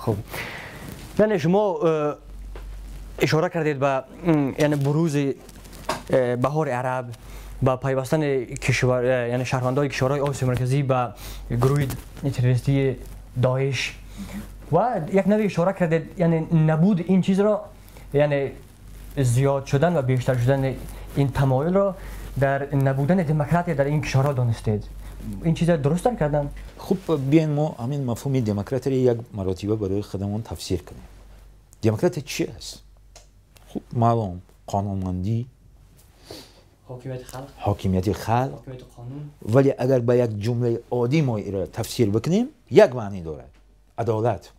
خب یعنی شما اشاره کردید به یعنی بروز بهار عرب با پیوستن کشور یعنی شهروندان کشورهای آسیا مرکزی به گروه تروریستی داعش و یک نوع اشاره کردید یعنی نبود این چیز را یعنی زیاد شدن و بیشتر شدن این تمایل را در نبودن دموکراسی در این کشورها دانستید. این چیز درست کردم؟ خب بیاین ما همین مفهوم دموکراسی را یک مرتبه برای خودمون تفسیر کنیم. دموکراسی چی است؟ خب معلوم قانونمندی، حاکمیت خلق، ولی اگر با یک جمله عادی ما این را تفسیر بکنیم یک معنی دارد: عدالت،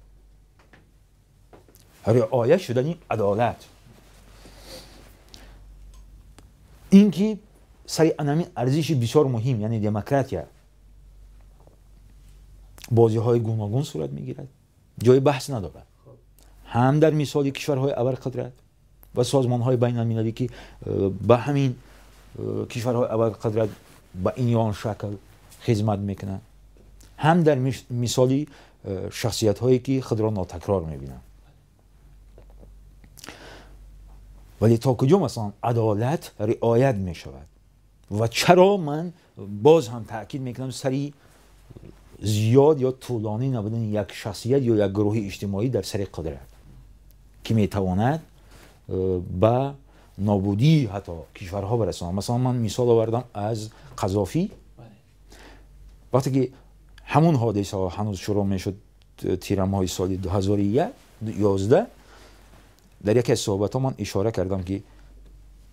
رعایت شدن عدالت. این که سر همین ارزش بسیار مهم یعنی دموکراسی بازی های گوناگون صورت میگیرد، جای بحث ندارد، هم در مثال کشورهای ابرقدرت و سازمان های بین المللی که به همین کشورهای ابرقدرت به این یا آن شکل خدمت میکنند، هم در مثال شخصیت هایی که خود را ناتکرار میبینند. ولی تا کجا مثلا عدالت رعایت میشود و چرا من باز هم تاکید میکنم سری زیاد یا طولانی نبودن یک شخصیت یا یک گروه اجتماعی در سر قدرت که میتواند با نابودی حتی کشورها برساند. مثلا من مثال آوردم از قذافی. وقتی که همون حادثه ها هنوز شروع میشد تیر ماه سال 2011 در یکی از صحبت ها من اشاره کردم که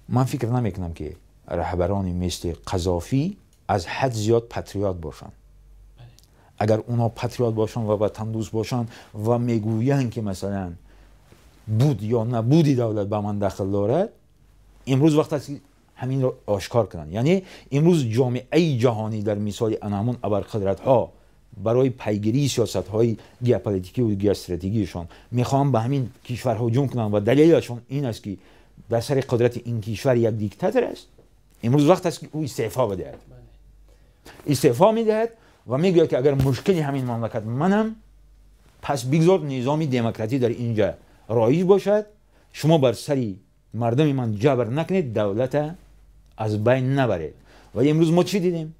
من فکر نمیکنم که رهبرانی مثل قذافی از حد زیاد پاتریوت باشن. اگر اونا پاتریوت باشن و وطن دوست باشن و میگویند که مثلا بود یا نبودی دولت به من دخل دارد، امروز وقت است که همین رو آشکار کنند. یعنی امروز جامعه جهانی در مثال همون ابرقدرت ها برای پیگیری سیاست های ژئوپلیتیکی و ژئواستراتژیشان میخوان به همین کشور هجوم کنند و دلیلشون این است که در سر قدرت این کشور یک دیکتاتور است. امروز وقت است که او استعفا بدهد. استعفا میدهد و میگه که اگر مشکلی همین مملکت منم، پس بگذار نظام دموکراتی در اینجا رایج باشد، شما بر سری مردم من جبر نکنید، دولت از بین نبرید. و امروز ما چی دیدیم؟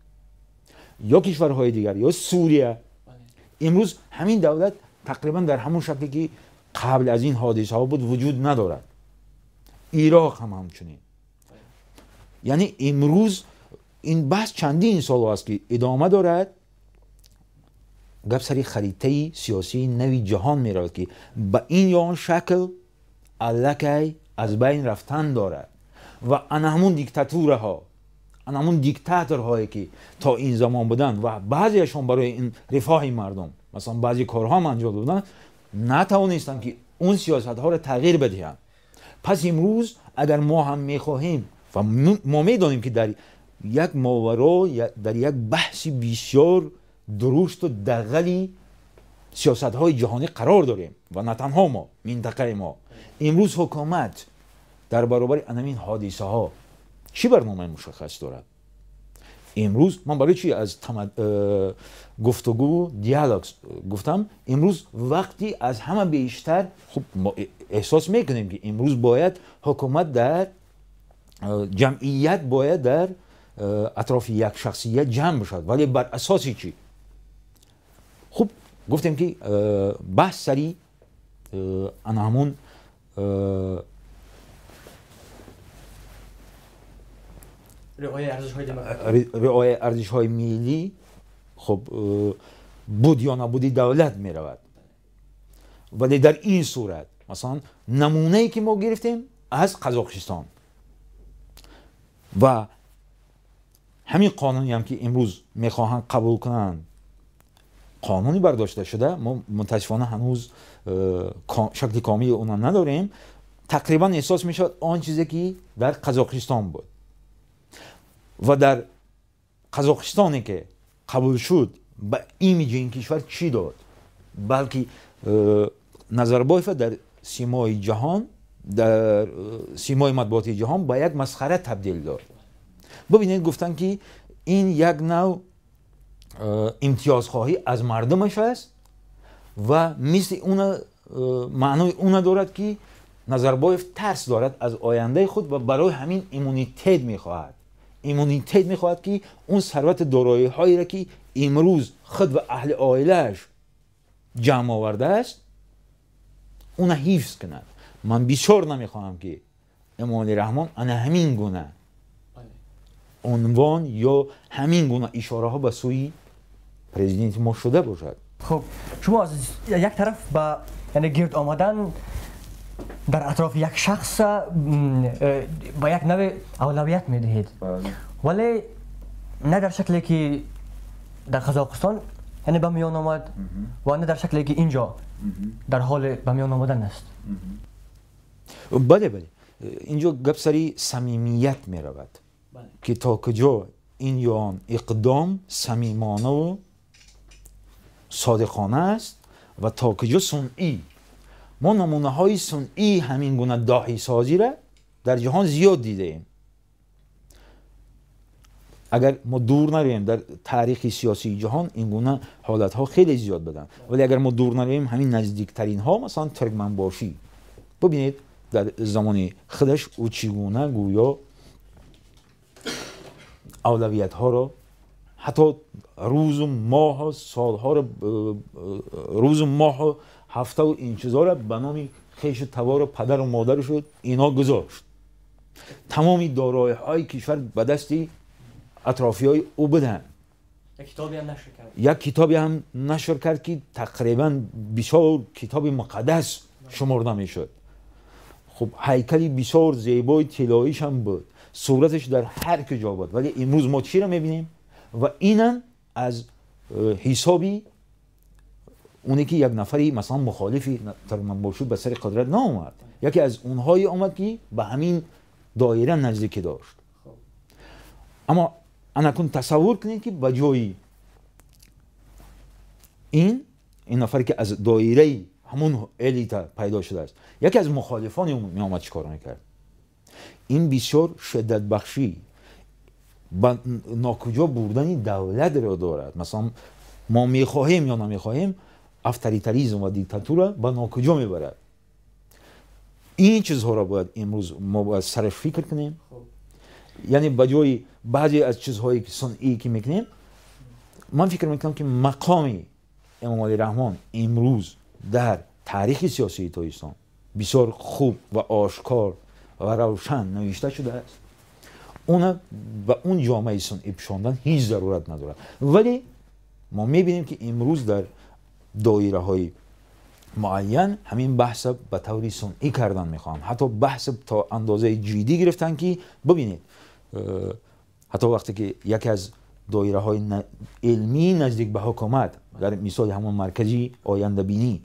یا کشورهای دیگر یا سوریه، امروز همین دولت تقریبا در همون شکلی که قبل از این حادثه ها بود وجود ندارد. عراق هم همچنین. یعنی امروز این بحث چندین سال است که ادامه دارد. گپ سری خریطه سیاسی نوی جهان می رود که به این یا آن شکل الکی از بین رفتن دارد و همون دیکتاتورها، همون دیکتاتورهایی که تا این زمان بودن و بعضیشون برای این رفاه مردم مثلا بعضی کارها انجام دادن، نتوانستند که اون سیاست ها را تغییر بدهند. پس امروز اگر ما هم میخواهیم و ما میدانیم که در یک ماورا در یک بحث بسیار درشت و دغلی سیاست های جهانی قرار داریم و نه تنها ما، منطقه ما، امروز حکومت در برابر همین حادثه ها چی برنامه مشخص دارد؟ امروز من برای چی از گفتگو دیالوگ گفتم؟ امروز وقتی از همه بیشتر خب ما احساس میکنیم که امروز باید حکومت در جمعیت باید در اطراف یک شخصیت جمع بشد، ولی بر اساس چی؟ خب گفتیم که بحث سری همون رعایت ارزش های ملی خب بود یا نبودی دولت می رود. ولی در این صورت مثلا نمونه ای که ما گرفتیم از قزاقستان و همین قانونی هم که امروز میخواهند قبول کنند قانونی برداشته شده، ما متاسفانه هنوز شکل کامل اون نداریم. تقریبا احساس میشد آن چیزی که در قزاقستان بود و در قزاقستانی که قبول شد به ایمیج این کشور چی داد، بلکه نظربایف در سیمای جهان، در سیمای مطبوعاتی جهان به یک مسخره تبدیل داد. ببینید گفتن که این یک نوع امتیازخواهی از مردمش است و مثل اون معنای اون دارد که نظربایف ترس دارد از آینده خود و برای همین ایمونیتت میخواهد. ایمونیتت میخواهد که اون ثروت دارایی هایی را که امروز خود و اهل عائله‌اش جمع آورده است اون حفظ کند. من بسیار نمیخواهم که امام رحمان انا همین گونه عنوان یا همین گونه اشاره ها به سوی پرزیدنت ما شده باشد. خب شما از یک طرف با یعنی گرد آمدن در اطراف یک شخص با یک نوع اولویت میدهید، ولی نه در شکلی که در قزاقستان یعنی به میان آمد و نه در شکلی که اینجا در حال به میان آمدن است. بله اینجا گپ سری صمیمیت می رود که تا کجا این یا آن اقدام صمیمانه و صادقانه است و تا کجا صنعی. ما نمونه های صنعی همین گونه داهی سازی را در جهان زیاد دیده ایم. اگر ما دور نریم در تاریخ سیاسی جهان این گونه حالت ها خیلی زیاد بدن، ولی اگر ما دور نریم همین نزدیکترین ها مثلا ترکمنباشی ببینید در زمان خودش او چگونه گویا اولویت ها را حتی روز و ماه سالها را روز و ماه هفته و این چیزا را به نام خویش تبار پدر و مادر شد اینا گذاشت. تمامی دارایی های کشور به دستی اطرافی های او بدن. یک کتابی هم نشر کرد که تقریبا بسیار کتاب مقدس شمرده می شد. خب هیکلی بسیار زیبای طلاییش هم بود، صورتش در هر کجا بود، ولی امروز ما چی را میبینیم و اینم از حسابی اونی که یک نفری مثلا مخالفی ترکمنباشی به سر قدرت نآمد، یکی از اونهایی آمد که به همین دایره نزدیکی داشت. اما انا کن تصور کنید که به جای این نفری که از دایره همون الیتا پیدا شده است یکی از مخالفان می آمد چیکار میکرد. این بسیار شدت بخشی با ناکجا بردن دولت را دارد. مثلا ما میخواهیم یا نمیخواهیم افطاریتاریسم و دیکتاتور با ناکجا میبرد. این چیزها را باید امروز ما باید سرش فکر کنیم. یعنی بجای بعضی از چیزهایی که صنعی که میکنیم من فکر میکنم که مقام امام علی رحمان امروز در تاریخ سیاسی تاجیکستان بسیار خوب و آشکار و روشن نوشته شده است. اون و اون جامعه صنعی پوشاندن هیچ ضرورت نداره. ولی ما میبینیم که امروز در دایره های معین همین بحث به طور صنعی کردن میخوام. حتی بحث تا اندازه جدی گرفتن که ببینید حتی وقتی که یکی از دایره های علمی نزدیک به حکومت در مثال همون مرکزی آینده بینی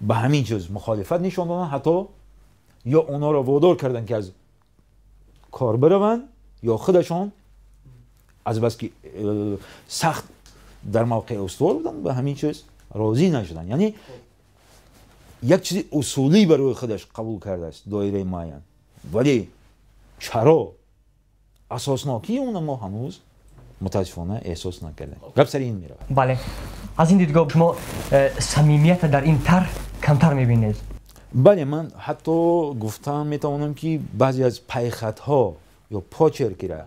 به همین چیز مخالفت نشان دادن، حتی یا اونا را وادار کردن که از کار بروند یا خودشان از بس که سخت در موقع استوار بودن به همین چیز راضی نشدن. یعنی یک چیز اصولی برای خودش قبول کرده است دایره معین، ولی چرا اساسناکی اون ما هنوز متاسفانه احساس نکردیم. گپ سر این میره. بله، از این دیدگاه شما صمیمیت در این طرح کمتر میبینید؟ بله، من حتی گفتم میتوانم که بعضی از پیخط ها یا پاچرکی را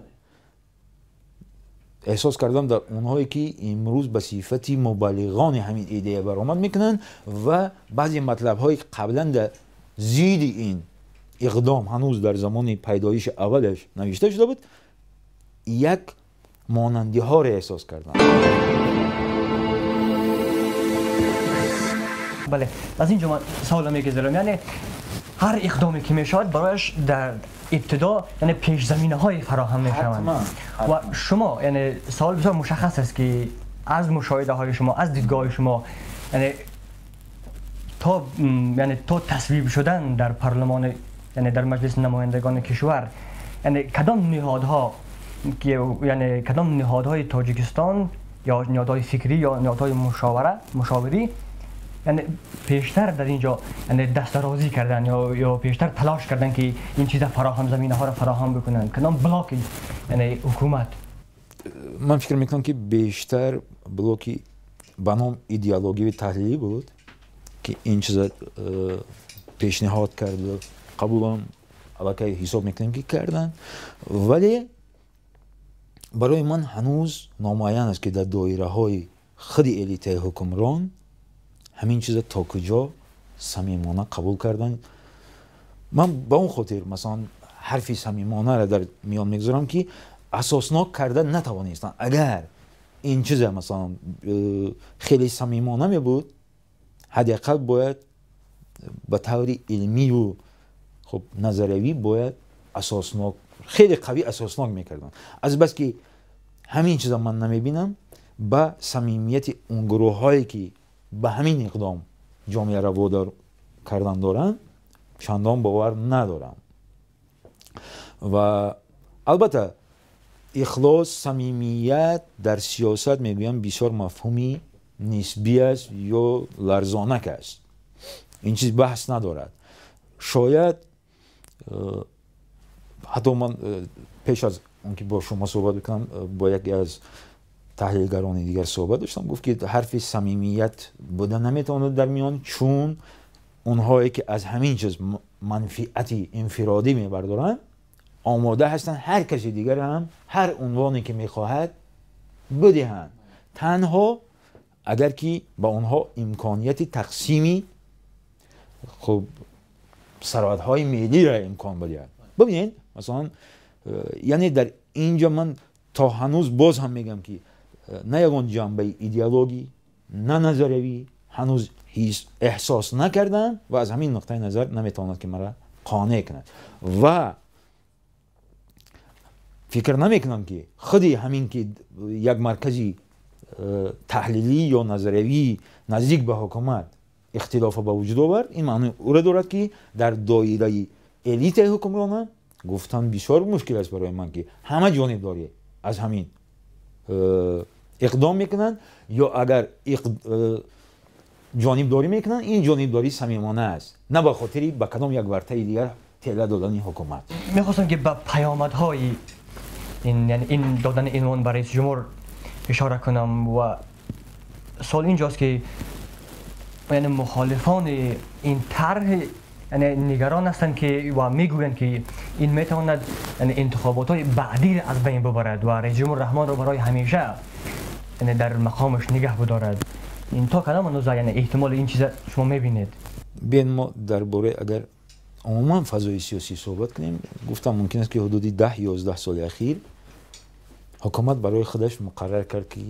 احساس کردم در اونهایی که امروز به صفت مبلغان همین ایده برآمد میکنن و بعضی مطلب های قبلا در زیر این اقدام هنوز در زمان پیدایش اولش نوشته شده بود یک مانندی ها را احساس کردم. بله، از اینجا من سوال میگذارم، یعنی هر اقدامی که میشود برایش در ابتدا یعنی پیش زمینه های فراهم میشوند و شما یعنی سوال بسیار مشخص است که از مشاهده های شما، از دیدگاه شما، یعنی تا تصویب شدن در پارلمان یعنی در مجلس نمایندگان کشور، یعنی کدام نهادها یعنی کدام نهادهای تاجیکستان یا نهادهای فکری یا نهادهای مشاوری یعنی پیشتر در اینجا یعنی دست درازی کردن یا پیشتر تلاش کردن که این چیزا فراهم زمینه ها را فراهم بکنن؟ کدام بلاک یعنی حکومت؟ من فکر میکنم که بیشتر بلاکی به نام ایدئولوژی و تحلیلی بود که این چیزا پیشنهاد کرد و قبولم علاقه حساب میکنیم که کردن، ولی برای من هنوز نامعین است که در دایره های خود الیت حکمران همین چیزا تا کجا صمیمانه قبول کردن. من با اون خاطر مثلا حرفی صمیمانه را در میان میگذارم که اساسناک کرده نتوانستن. اگر این چیزا مثلا خیلی صمیمانه می بود، حداقل باید به طور علمی و خب نظریوی باید اساسناک، خیلی قوی اساسناک میکردن. از بس که همین چیزا من نمیبینم، با صمیمیت اون گروه هایی که به همین اقدام جامعه را وادار کردن دارن چندان باور ندارم. و البته اخلاص، صمیمیت در سیاست میگویم بسیار مفهومی نسبی است یا لرزانک است. این چیز بحث ندارد. شاید حتی من پیش از اونکه با شما صحبت بکنم با یکی از تحلیلگران دیگر صحبت داشتم، گفت که حرف صمیمیت بودن نمیتواند در میان، چون اونهایی که از همین چیز منفعتی انفرادی میبردارن آماده هستن هر کسی دیگر هم هر عنوانی که میخواهد بدهند، تنها اگر که با اونها امکانیت تقسیمی خب ثروت‌های ملی را امکان بدهد. ببینید مثلا یعنی در اینجا من تا هنوز باز هم میگم که نه یگان جنبه ایدئولوژی نه نظریوی هنوز هیچ احساس نکردم و از همین نقطه نظر نمیتواند که مرا قانع کند و فکر نمیکنم که خودی همین که یک مرکزی تحلیلی یا نظریوی نزدیک به حکومت اختلاف به وجود آورد، این معنی او را دارد که در دایره الیت حکمران گفتن بسیار مشکل است برای من که همه جانبداری از همین اقدام میکنن، یا اگر جانبداری میکنن این جانبداری صمیمانه است، نه به خاطری به کدام یک ورطه دیگر تله دادن حکومت. میخواستم که به پیامدهای این دادن عنوان برای رئیس جمهور اشاره کنم و سوال اینجاست که یعنی مخالفان این طرح یعنی نگران هستند که و میگویند که این میتواند یعنی انتخابات بعدی را از بین ببرد و رئیس جمهور رحمان را برای همیشه یعنی در مقامش نگه بدارد. این تا کدام اندازه یعنی احتمال این چیز شما میبینید؟ بین ما درباره اگر عموما فضای سیاسی صحبت کنیم، گفتم ممکن است که حدود 10-11 سال اخیر حکومت برای خودش مقرر کرد که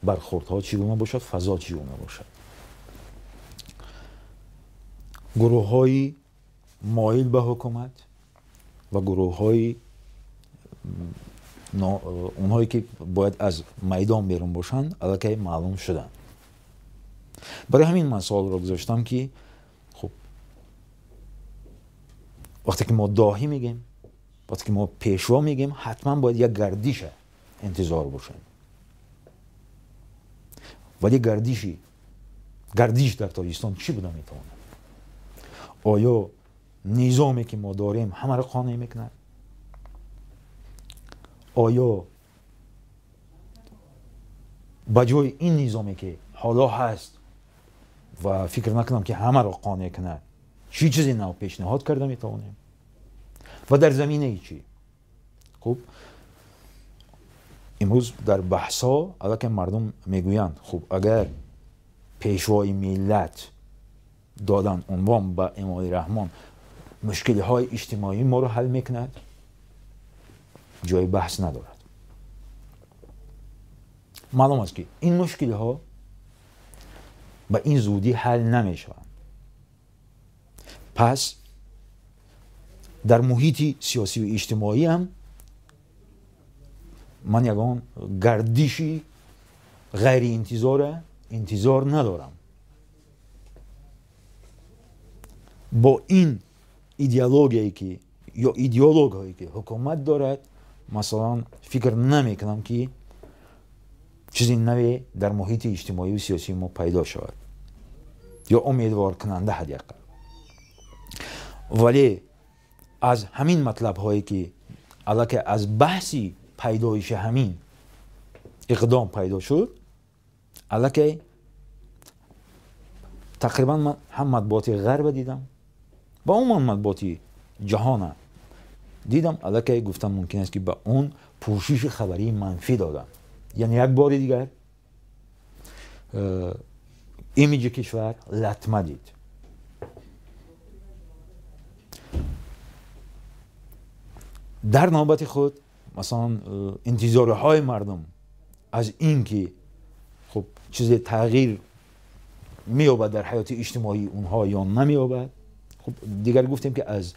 برخوردها چگونه باشد، فضا چگونه باشد. گروه های مایل به حکومت و گروه های اونهایی که باید از میدان بیرون باشند الکی معلوم شدن. برای همین من سوال را گذاشتم که خب وقتی که ما داهی میگیم، وقتی که ما پیشوا میگیم، حتما باید یک گردش انتظار باشه. ولی گردش در تاجیکستان چی بوده میتونه؟ آیا نظامی که ما داریم همه را قانع میکنه؟ آیا بجای این نظامی که حالا هست و فکر نکنم که همه را قانع کنه، چی چیزی نو پیشنهاد کرده میتونیم؟ و در زمینه چی؟ خب امروز در بحثا البته مردم میگویند خب اگر پیشوای ملت دادن عنوان به امام رحمان مشکل های اجتماعی ما رو حل میکند، جای بحث ندارد. معلوم است که این مشکل ها به این زودی حل نمیشوند. پس در محیط سیاسی و اجتماعی هم من یگان گردشی غیر انتظار ندارم. با این ایدئولوژی که یا ایدئولوژی هایی که حکومت دارد مثلا فکر نمی کنم که چیزی نوی در محیط اجتماعی و سیاسی ما پیدا شود یا امیدوار کننده حداقل. ولی از همین مطلب هایی که البته از بحثی پیدایش همین اقدام پیدا شد، البته تقریبا من هم مطبوعات غرب دیدم با اون مطبوعات جهان دیدم، الکی گفتم ممکن است که به اون پوشش خبری منفی دادن. یعنی یک بار دیگر ایمیج کشور لطمه دید. در نوبت خود مثلا انتظارهای مردم از این که خب چیز تغییر می‌یابد در حیات اجتماعی اونها یا نمی‌یابد، خب دیگر گفتیم که از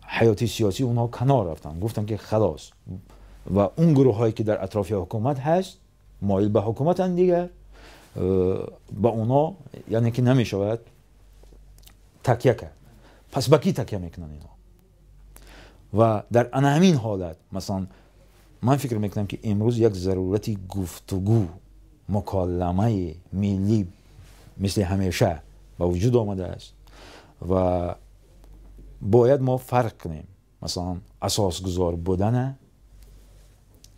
حیات سیاسی اونها کنار رفتن، گفتن که خلاص و اون گروه هایی که در اطراف حکومت هست مایل به حکومتن دیگر با اونا یعنی که نمی‌شود تکیه کرد. پس به کی تکیه میکنن اینا؟ و در همین حالت مثلا من فکر میکنم که امروز یک ضرورتی گفتگو مکالمه ملی مثل همیشه به وجود آمده است و باید ما فرق کنیم مثلا اساسگذار بودن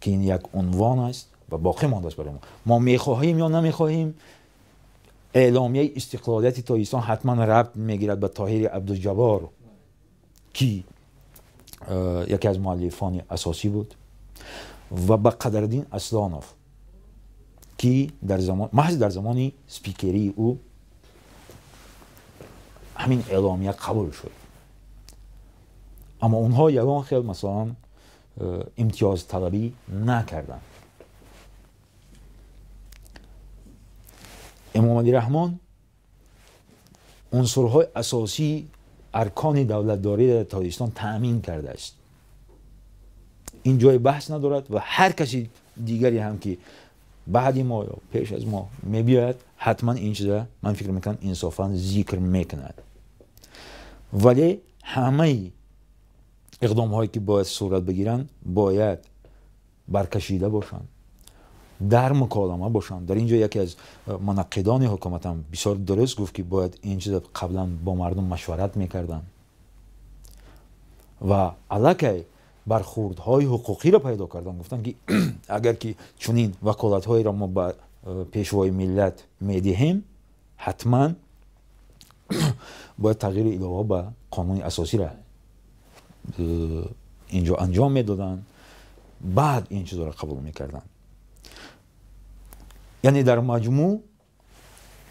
که این یک عنوان است و باقی مانده است برای ما میخواهیم یا نمیخواهیم اعلامیه استقلالیت تاجیکستان حتما ربط میگیرد به طاهر عبدالجبار که یکی از مؤلفان اساسی بود و به قدرالدین اسلانوف که محض در زمان سپیکری او همین اعلامیه قبول شد، اما اونها یگان خیلی مثلا امتیاز طلبی نکردن. امام علی رحمان عنصرهای اساسی ارکان دولتداری در تاجیکستان تأمین کرده است. این جای بحث ندارد و هر کسی دیگری هم که بعد ما یا پیش از ما میبیاید حتما این چیزا من فکر میکنم انصافا ذکر میکند. ولی همه اقدام هایی که باید صورت بگیرن باید برکشیده باشن، در مکالمه باشن. در اینجا یکی از منقدان حکومت هم بسیار درست گفت که باید این چیزا قبلا با مردم مشورت میکردن و الکی برخوردهای حقوقی را پیدا کردن. گفتن که اگر که چنین وکالت‌هایی را ما به پیشوای ملت میدهیم حتما باید تغییر الهه به قانون اساسی را اینجا انجام میدادن، بعد این چیزا را قبول میکردن. یعنی در مجموع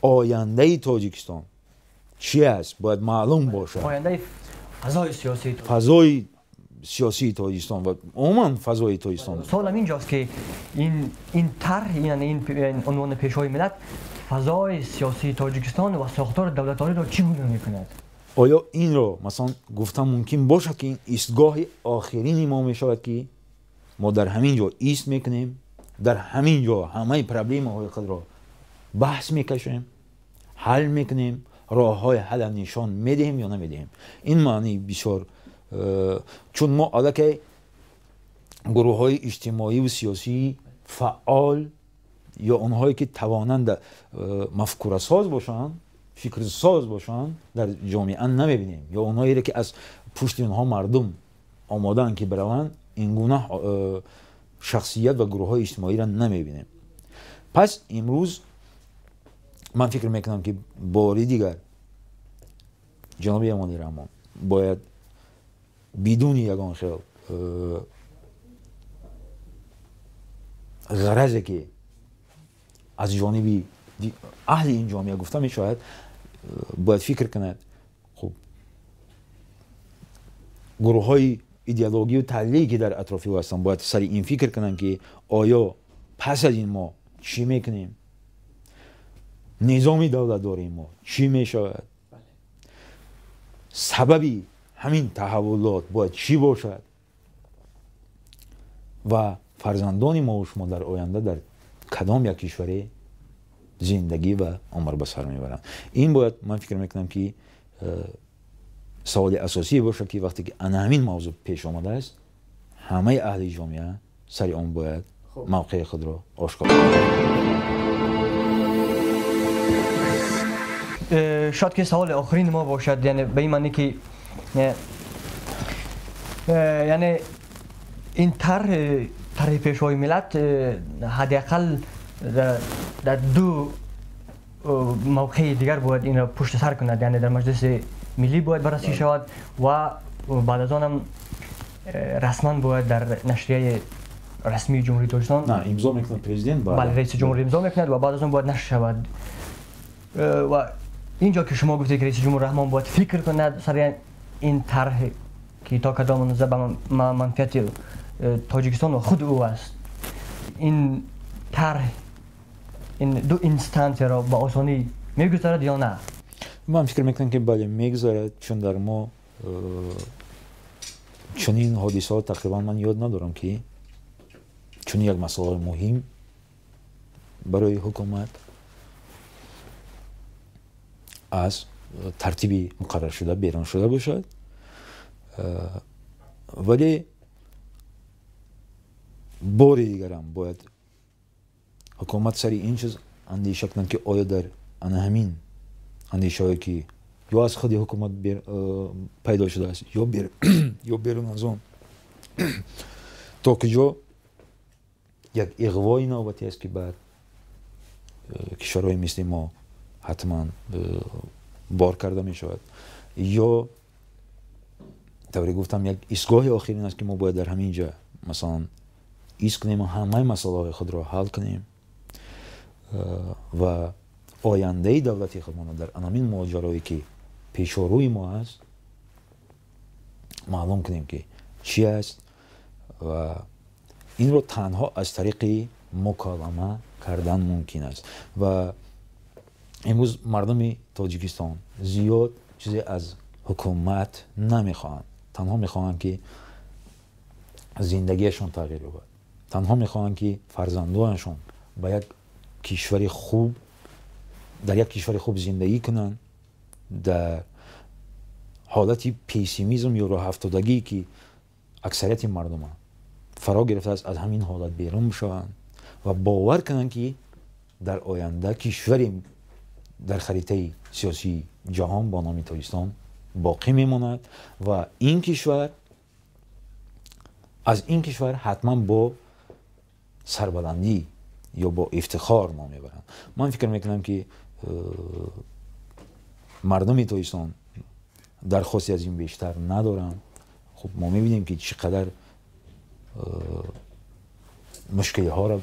آینده تاجیکستان چی است باید معلوم باشه. آینده فضای سیاسی تاجیکستان و عموما فضای تاجیکستان. سوالم اینجاست که این طرح یعنی این عنوان پیشوای ملت فضای سیاسی تاجیکستان و ساختار دولتداری را چگونه میکند؟ آیا این را مثلا گفتم ممکن باشه که این ایستگاه آخرین ما میشود که ما در همین جا ایست میکنیم، در همین جا همه پرابلم های خود را بحث میکشیم، حل میکنیم، راه های حل نشان میدهیم یا نمیدهیم. این معنی بسیار چون ما الکی گروه های اجتماعی و سیاسی فعال یا اونهایی که توانند مفکوره ساز باشن، فکر ساز باشن در جامعه نمیبینیم، یا اونهایی که از پشت اونها مردم آمادن که بروند این گونه شخصیت و گروه های اجتماعی را نمیبینیم. پس امروز من فکر میکنم که باری دیگر جناب امام علی رحمان باید بدون یگان خیال غرضی که از جانب اهل این جامعه گفته می شود باید فکر کند. خب گروه های ایدئولوژی و تحلیلی که در اطراف او هستن باید سر این فکر کنن که آیا پس از این ما چی میکنیم، نظامی دولتداری ما چی میشود، سببی همین تحولات باید چی باشد و فرزندان ما و شما در آینده در کدام یک کشوری زندگی و عمر به سر میبرند. این باید من فکر میکنم که سوال اساسی باشه که وقتی که همین موضوع پیش آمده است همه اهل جامعه سر آن باید موقع خود را آشکار کنند. شاید که سوال آخرین ما باشد، یعنی به این معنی که یعنی این طرح پیشوای ملت حداقل در دو موقع دیگر باید این را پشت سر کند، یعنی در مجلس ملی باید بررسی شود و بعد از آن هم رسما باید در نشریه رسمی جمهوری تاجیکستان نه امضا میکنه پرزیدنت، بله رئیس جمهور امضا میکند و بعد از آن باید نشر شود. و اینجا که شما گفتید که رئیس جمهور رحمان باید فکر کند سر این طرح که تا کدام اندازه به منفعت تاجیکستان و خود او است، این طرح این دو اینستانس را با آسانی میگذارد یا نه؟ من فکر میکنم که بله میگذارد، چون در ما چنین حادثات تقریبا من یاد ندارم که چون یک مسئله مهم برای حکومت از ترتیبی مقرر شده بیرون شده باشد، ولی بار دیگر هم باید حکومت سری این چیز اندیشه کنند که آیا در همین اندیشه هایی که یا از خود حکومت پیدا شده است یا بیرون از اون تا کجا یک اغوای نوبتی است که بعد کشورهای مثل ما حتما بار کرده می شود، یا طوری گفتم یک ایستگاه آخرین است که ما باید در همین جا مثلا ایست کنیم و همه مسائل های خود را حل کنیم و آینده دولتی خودمان در همین ماجرایی که پیش روی ما است معلوم کنیم که چی است و این رو تنها از طریق مکالمه کردن ممکن است. و امروز مردم تاجیکستان زیاد چیزی از حکومت نمیخواهند، تنها میخواهند که زندگیشون تغییر یابد، تنها میخواهند که فرزندانشون با یک کشور خوب در یک کشور خوب زندگی کنند، در حالتی پیسیمیزم یا راه افتادگی که اکثریت مردم فرا گرفته است از همین حالت بیرون بشوند و باور کنند که در آینده کشوری در خریطه سیاسی جهان با نام تاجیکستان باقی میماند و این کشور از این کشور حتما با سربلندی یا با افتخار نام میبرند. من فکر میکنم که مردم تاجیکستان درخواستی از این بیشتر ندارن. خب ما میبینیم که چقدر مشکلی ها را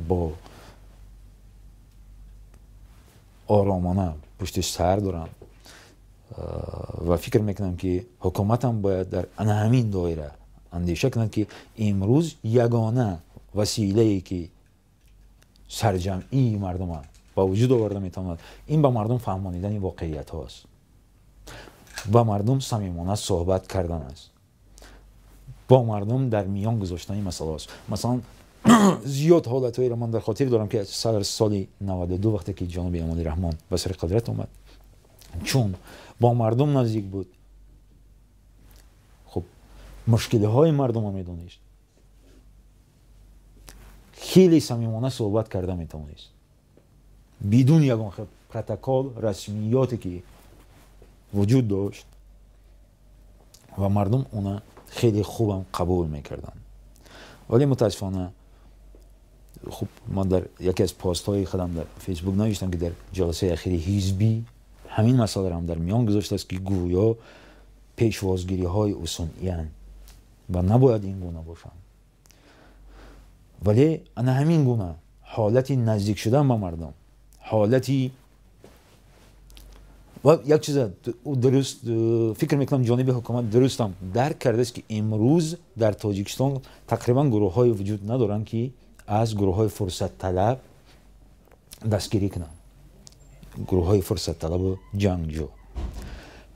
با آرامانه پشت سر دارن و فکر میکنم که حکومت هم باید در همین دایره اندیشه کنند که امروز یگانه وسیله‌ای که سرجمعی مردم با وجود آورده میتواند این با مردم فهمانیدن واقعیت هاست، با مردم صمیمانه صحبت کردن است، با مردم در میان گذاشتن این مسئله است. مثلا زیاد حالتهایی را من در خاطر دارم که سال 92 وقتی که جناب امالی رحمان به سر قدرت اومد، چون با مردم نزدیک بود، خب مشکل های مردم رو میدونست، خیلی صمیمانه صحبت کرده میتونست بدون یگان پروتکل رسمیاتی که وجود داشت و مردم اونا خیلی خوبم قبول میکردن. ولی متاسفانه خب من در یکی از پاست های خودم در فیسبوک نوشتم که در جلسه اخیری حزبی همین مسئله را هم در میان گذاشته است که گویا پیشوازگیری های اصولی و نباید این گونه باشن، ولی انا همین گونه حالتی نزدیک شدن به مردم، حالتی و یک چیز درست فکر میکنم جانب حکومت درست هم درک کرده است که امروز در تاجیکستان تقریبا گروه های وجود ندارن که از گروه های فرصت طلب دستگیری کنن، گروه های فرصت طلب جنگجو.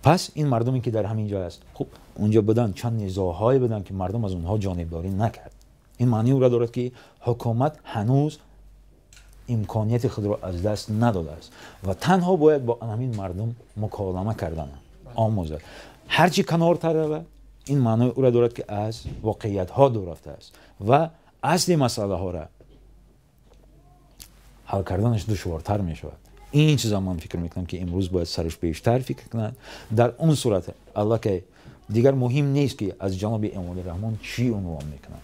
پس این مردمی که در همین جا است، خب اونجا بدن چند نزاع‌های بدن که مردم از اونها جانبداری نکرد. این معنی او را دارد که حکومت هنوز امکانیت خود را از دست نداده است و تنها باید با همین مردم مکالمه کردن آموزد. هرچی کنارتر رود این معنی او را دارد که از واقعیت ها دور رفته است و اصل مسئله ها را حل کردنش دشوارتر می شود. این چیزا من فکر میکنم که امروز باید سرش بیشتر فکر کنند. در اون صورت الله که دیگر مهم نیست که از جناب امالی رحمان چی عنوان میکنند،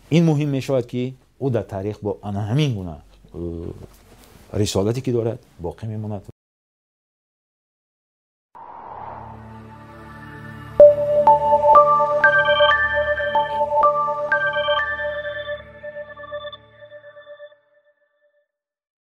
این مهم می شود که او در تاریخ با همین گونه رسالتی که دارد باقی میماند.